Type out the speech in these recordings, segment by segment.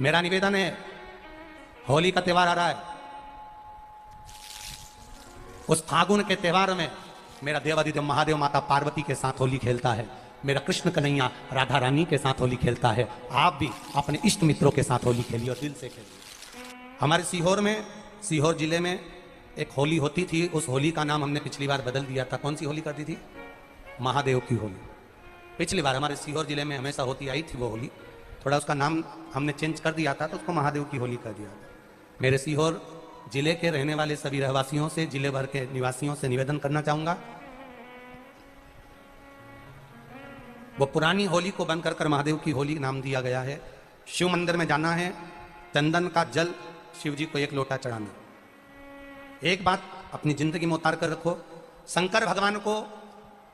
मेरा निवेदन है, होली का त्योहार आ रहा है, उस फागुन के त्योहार में मेरा देवाधिदेव महादेव माता पार्वती के साथ होली खेलता है, मेरा कृष्ण कन्हैया राधा रानी के साथ होली खेलता है। आप भी अपने इष्ट मित्रों के साथ होली खेलिए और दिल से खेलिए। हमारे सीहोर जिले में एक होली होती थी, उस होली का नाम हमने पिछली बार बदल दिया था। कौन सी होली कर दी थी? महादेव की होली। पिछली बार हमारे सीहोर जिले में हमेशा होती आई थी वो होली, थोड़ा उसका नाम हमने चेंज कर दिया था, तो उसको महादेव की होली कर दिया। मेरे सीहोर जिले के रहने वाले सभी रहवासियों से, जिले भर के निवासियों से निवेदन करना चाहूंगा, वो पुरानी होली को बंद कर महादेव की होली नाम दिया गया है। शिव मंदिर में जाना है, चंदन का जल शिव जी को 1 लोटा चढ़ाना। एक बात अपनी जिंदगी में उतार कर रखो, शंकर भगवान को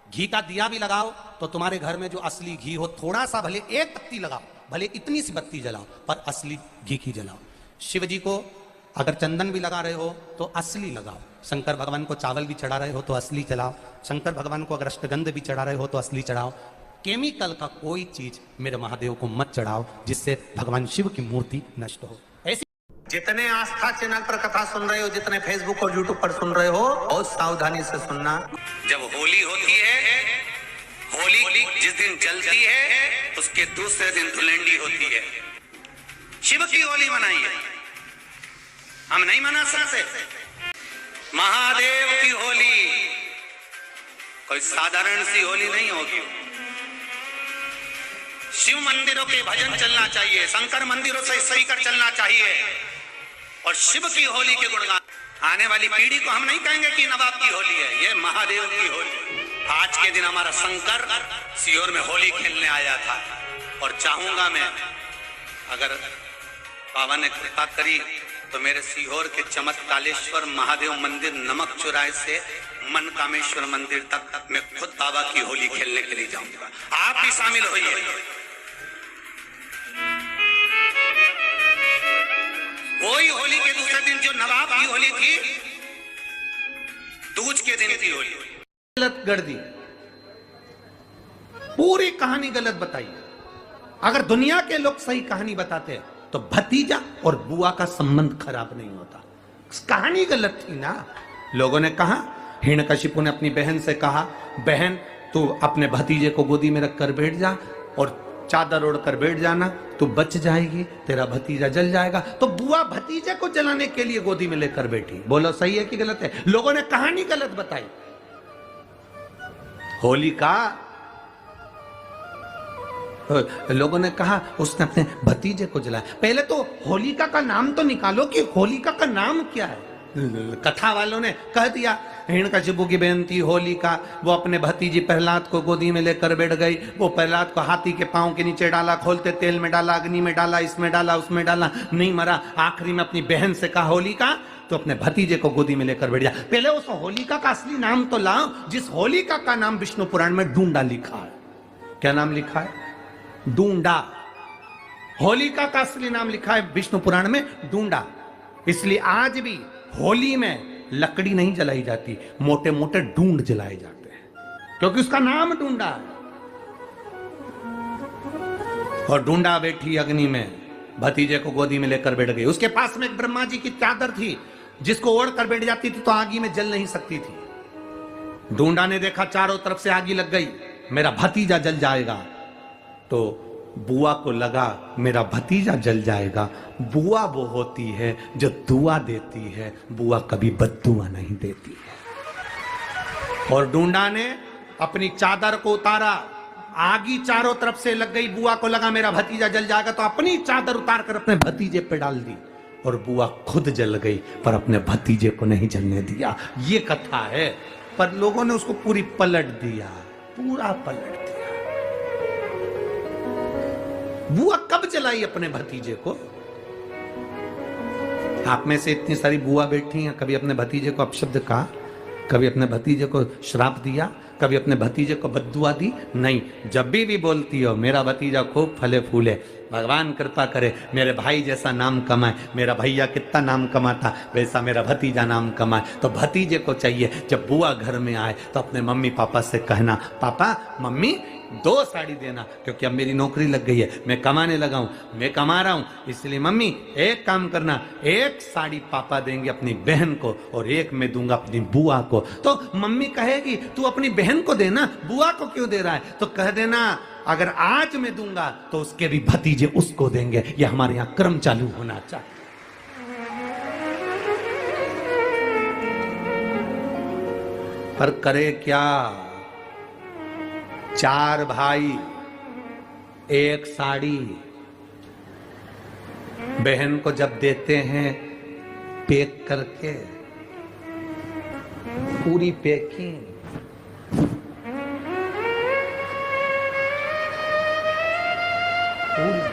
घी का दिया भी लगाओ तो तुम्हारे घर में जो असली घी हो, थोड़ा सा भले 1 पत्ती लगाओ, भले इतनी सी बत्ती जलाओ, पर असली घी की जलाओ। शिव जी को अगर चंदन भी लगा रहे हो तो असली लगाओ। शंकर भगवान को चावल भी चढ़ा रहे हो तो असली चढ़ाओ। शंकर भगवान को अगर अष्टगंध भी चढ़ा रहे हो तो असली चढ़ाओ। केमिकल का कोई चीज मेरे महादेव को मत चढ़ाओ जिससे भगवान शिव की मूर्ति नष्ट हो। ऐसी जितने आस्था चैनल पर कथा सुन रहे हो, जितने फेसबुक और यूट्यूब पर सुन रहे हो, बहुत सावधानी से सुनना। जब होली होती है, होली जिस दिन जलती है उसके दूसरे दिन धुलंडी होती है। शिव की होली मनाइए, हम नहीं मना सकते। महादेव की होली कोई साधारण सी होली नहीं होगी। शिव मंदिरों के भजन चलना चाहिए, शंकर मंदिरों से सही कर चलना चाहिए और शिव की होली के गुणगान। आने वाली पीढ़ी को हम नहीं कहेंगे कि नवाब की होली है, ये महादेव की होली। आज के दिन हमारा शंकर सीहोर में होली खेलने आया था और चाहूंगा मैं, अगर बाबा ने कृपा करी तो मेरे सीहोर के चमत्कालेश्वर महादेव मंदिर नमक चौराहे से मन कामेश्वर मंदिर तक मैं खुद बाबा की होली खेलने के लिए जाऊंगा। आप भी शामिल होइए। वही होली के दूसरे दिन जो नवाब की होली थी, दूज के दिन की होली गलत कर दी, पूरी कहानी गलत बताई। अगर दुनिया के लोग सही कहानी बताते तो भतीजा और बुआ का संबंध खराब नहीं होता। कहानी गलत थी ना। लोगों ने कहा, हिरण्यकशिपु ने अपनी बहन से कहा, बहन तू अपने भतीजे को गोदी में रखकर बैठ जा और चादर ओढ़कर बैठ जाना, तू बच जाएगी, तेरा भतीजा जल जाएगा। तो बुआ भतीजे को जलाने के लिए गोदी में लेकर बैठी। बोलो सही है कि गलत है? लोगों ने कहानी गलत बताई। होली का लोगों ने कहा उसने अपने भतीजे को जलाया। पहले तो होलिका का नाम तो निकालो कि होलिका का नाम क्या है। कथा वालों ने कह दिया हिरण्यकशिपु की बहन थी होलिका, वो अपने भतीजी प्रहलाद को गोदी में लेकर बैठ गई। वो प्रहलाद को हाथी के पांव के नीचे डाला, खोलते तेल में डाला, अग्नि में डाला, इसमें डाला, उसमें डाला, नहीं मरा। आखिरी में अपनी बहन से कहा होलिका, तो अपने भतीजे को गोदी में लेकर बैठ जा। पहले उस होलिका का असली नाम तो लाओ, जिस होलिका का नाम विष्णु पुराण में डूंडा लिखा है। क्या नाम लिखा है? डूंडा। होलिका का असली नाम लिखा है विष्णु पुराण में डूंडा। इसलिए आज भी होली में लकड़ी नहीं जलाई जाती, मोटे मोटे ढूंढ जलाए जाते हैं, क्योंकि उसका नाम ढूंढा है। और ढूंढा बैठी अग्नि में, भतीजे को गोदी में लेकर बैठ गई। उसके पास में एक ब्रह्मा जी की चादर थी, जिसको ओढ़ कर बैठ जाती थी तो आगी में जल नहीं सकती थी। ढूंढा ने देखा चारों तरफ से आगी लग गई, मेरा भतीजा जल जाएगा। तो बुआ को लगा मेरा भतीजा जल जाएगा। बुआ वो होती है जो दुआ देती है, बुआ कभी बद्दुआ नहीं देती है। और ढूंढा ने अपनी चादर को उतारा, आगी चारों तरफ से लग गई। बुआ को लगा मेरा भतीजा जल जाएगा, तो अपनी चादर उतार कर अपने भतीजे पे डाल दी और बुआ खुद जल गई, पर अपने भतीजे को नहीं जलने दिया। ये कथा है, पर लोगों ने उसको पूरी पलट दिया, पूरा पलट दिया। बुआ कब जलाई अपने भतीजे को? आप में से इतनी सारी बुआ बैठी हैं, कभी अपने भतीजे को अपशब्द कहा? कभी अपने भतीजे को श्राप दिया? कभी अपने भतीजे को बद्दुआ दी? नहीं। जब भी बोलती हो मेरा भतीजा खूब फले फूले, भगवान कृपा करे मेरे भाई जैसा नाम कमाए, मेरा भैया कितना नाम कमाता वैसा मेरा भतीजा नाम कमाए। तो भतीजे को चाहिए जब बुआ घर में आए तो अपने मम्मी पापा से कहना, पापा मम्मी 2 साड़ी देना, क्योंकि अब मेरी नौकरी लग गई है, मैं कमाने लगा हूं, मैं कमा रहा हूं, इसलिए मम्मी एक काम करना, 1 साड़ी पापा देंगे अपनी बहन को और 1 मैं दूंगा अपनी बुआ को। तो मम्मी कहेगी तू अपनी बहन को देना, बुआ को क्यों दे रहा है? तो कह देना अगर आज मैं दूंगा तो उसके भी भतीजे उसको देंगे। ये हमारे यहां क्रम चालू होना चाहिए। पर करे क्या, 4 भाई 1 साड़ी, बहन को जब देते हैं पैक करके, पूरी पैकिंग, पूरी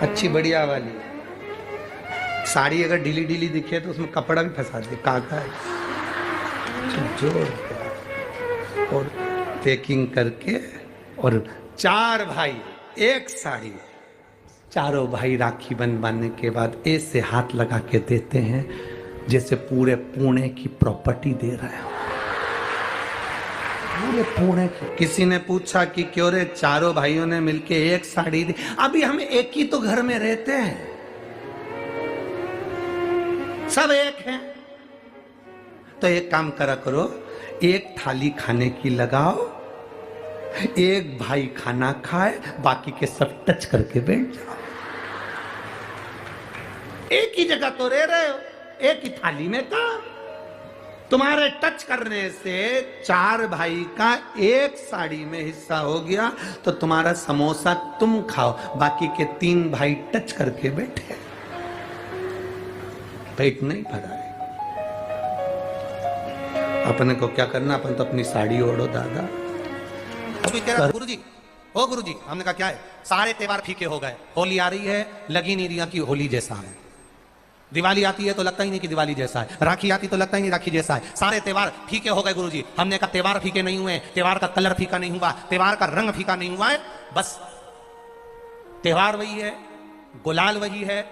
अच्छी बढ़िया वाली साड़ी। अगर ढीली ढीली दिखे तो उसमें कपड़ा भी फंसा दे, काका जोड़ और पैकिंग करके, और 4 भाई 1 साड़ी। चारों भाई राखी बनवाने के बाद ऐसे हाथ लगा के देते हैं जैसे पूरे पुणे की प्रॉपर्टी दे रहे हो, पूरे पुणे की। किसी ने पूछा कि क्यों रे, चारों भाइयों ने मिलके 1 साड़ी दी। अभी हम एक ही तो घर में रहते हैं, सब एक हैं। तो एक काम करा करो, 1 थाली खाने की लगाओ, 1 भाई खाना खाए, बाकी के सब टच करके बैठ जाओ। एक ही जगह तो रह रहे हो, एक ही थाली में काम। तुम्हारे टच करने से 4 भाई का 1 साड़ी में हिस्सा हो गया, तो तुम्हारा समोसा तुम खाओ, बाकी के 3 भाई टच करके बैठे, पेट नहीं भरा है। अपने को क्या करना, अपन तो अपनी साड़ी ओढ़ो दादा। गुरुजी, ओ गुरुजी, हमने कहा क्या है, सारे त्योहार फीके हो गए, होली आ रही है, लगी नहीं रही कि होली जैसा है, दिवाली आती है तो लगता ही नहीं कि दिवाली जैसा है, राखी आती तो लगता ही नहीं राखी जैसा है, सारे त्योहार फीके हो गए गुरुजी। हमने कहा त्योहार फीके नहीं हुए, त्योहार का कलर फीका नहीं हुआ, त्योहार का रंग फीका नहीं हुआ है, बस त्योहार वही है, गुलाल वही है,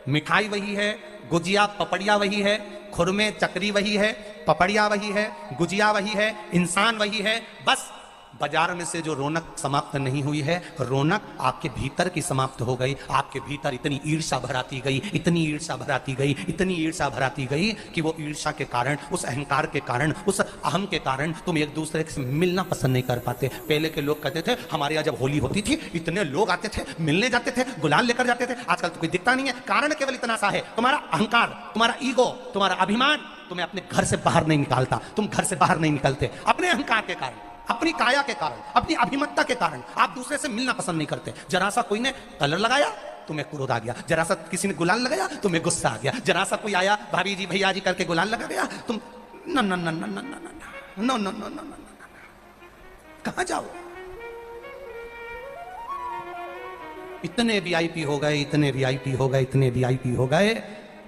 मिठाई वही है, गुजिया पपड़िया वही है, खुरमे चकरी वही है, पपड़िया वही है, गुजिया वही है, इंसान वही है। बस बाजार में से जो रौनक समाप्त नहीं हुई है, रौनक आपके भीतर की समाप्त हो गई। आपके भीतर इतनी ईर्ष्या भराती गई, इतनी ईर्ष्या भराती गई, इतनी ईर्ष्या भराती गई कि वो ईर्ष्या के कारण, उस अहंकार के कारण, उस अहम के कारण तुम एक दूसरे से मिलना पसंद नहीं कर पाते। पहले के लोग कहते थे हमारे यहाँ जब होली होती थी इतने लोग आते थे, मिलने जाते थे, गुलाल लेकर जाते थे। आजकल तो कोई दिखता नहीं है। कारण केवल इतना सा है, तुम्हारा अहंकार, तुम्हारा ईगो, तुम्हारा अभिमान तुम्हें अपने घर से बाहर नहीं निकालता। तुम घर से बाहर नहीं निकलते अपने अहंकार के कारण, अपनी काया के कारण, अपनी अभिमतता के कारण। आप दूसरे से मिलना पसंद नहीं करते। जरा सा कोई ने कलर लगाया तुम्हें क्रोध आ गया, जरा सा किसी ने गुलाल लगाया तुम्हें गुस्सा आ गया, जरा सा कोई आया भाभी जी भैया जी करके गुलाल लगा गया, तुम न न न न न न न न न न, कहां जाओ। इतने वीआईपी हो गए, इतने वीआईपी हो गए, इतने वीआईपी हो गए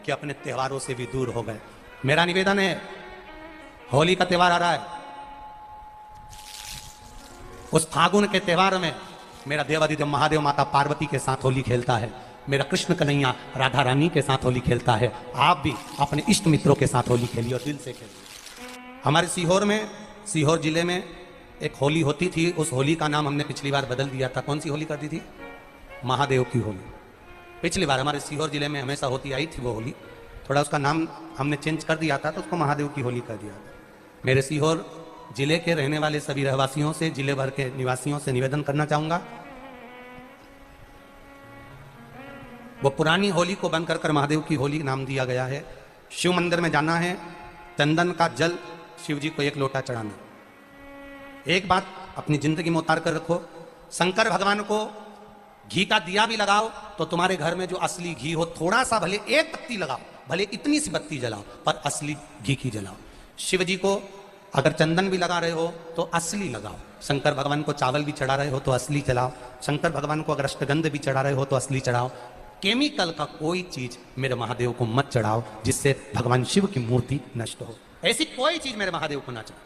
कि अपने त्योहारों से भी दूर हो गए। मेरा निवेदन है, होली का त्योहार आ रहा है, उस फागुन के त्योहार में मेरा देवादिदेव महादेव माता पार्वती के साथ होली खेलता है, मेरा कृष्ण कन्हैया राधा रानी के साथ होली खेलता है। आप भी अपने इष्ट मित्रों के साथ होली खेलिए और दिल से खेलिए। हमारे सीहोर में, सीहोर जिले में एक होली होती थी। उस होली का नाम हमने पिछली बार बदल दिया था। कौन सी होली कर दी थी? महादेव की होली। पिछली बार हमारे सीहोर जिले में हमेशा होती आई थी वो होली, थोड़ा उसका नाम हमने चेंज कर दिया था, तो उसको महादेव की होली कर दिया था। मेरे सीहोर जिले के रहने वाले सभी रहवासियों से, जिले भर के निवासियों से निवेदन करना चाहूंगा, वो पुरानी होली को बंद कर महादेव की होली नाम दिया गया है। शिव मंदिर में जाना है, चंदन का जल शिव जी को 1 लोटा चढ़ाना। एक बात अपनी जिंदगी में उतार कर रखो, शंकर भगवान को घी का दिया भी लगाओ तो तुम्हारे घर में जो असली घी हो, थोड़ा सा भले 1 पत्ती लगाओ, भले इतनी सी बत्ती जलाओ, पर असली घी की जलाओ। शिव जी को अगर चंदन भी लगा रहे हो तो असली लगाओ। शंकर भगवान को चावल भी चढ़ा रहे हो तो असली चढ़ाओ। शंकर भगवान को अगर अष्टगंध भी चढ़ा रहे हो तो असली चढ़ाओ। केमिकल का कोई चीज मेरे महादेव को मत चढ़ाओ जिससे भगवान शिव की मूर्ति नष्ट हो। ऐसी कोई चीज मेरे महादेव को ना चढ़ाओ।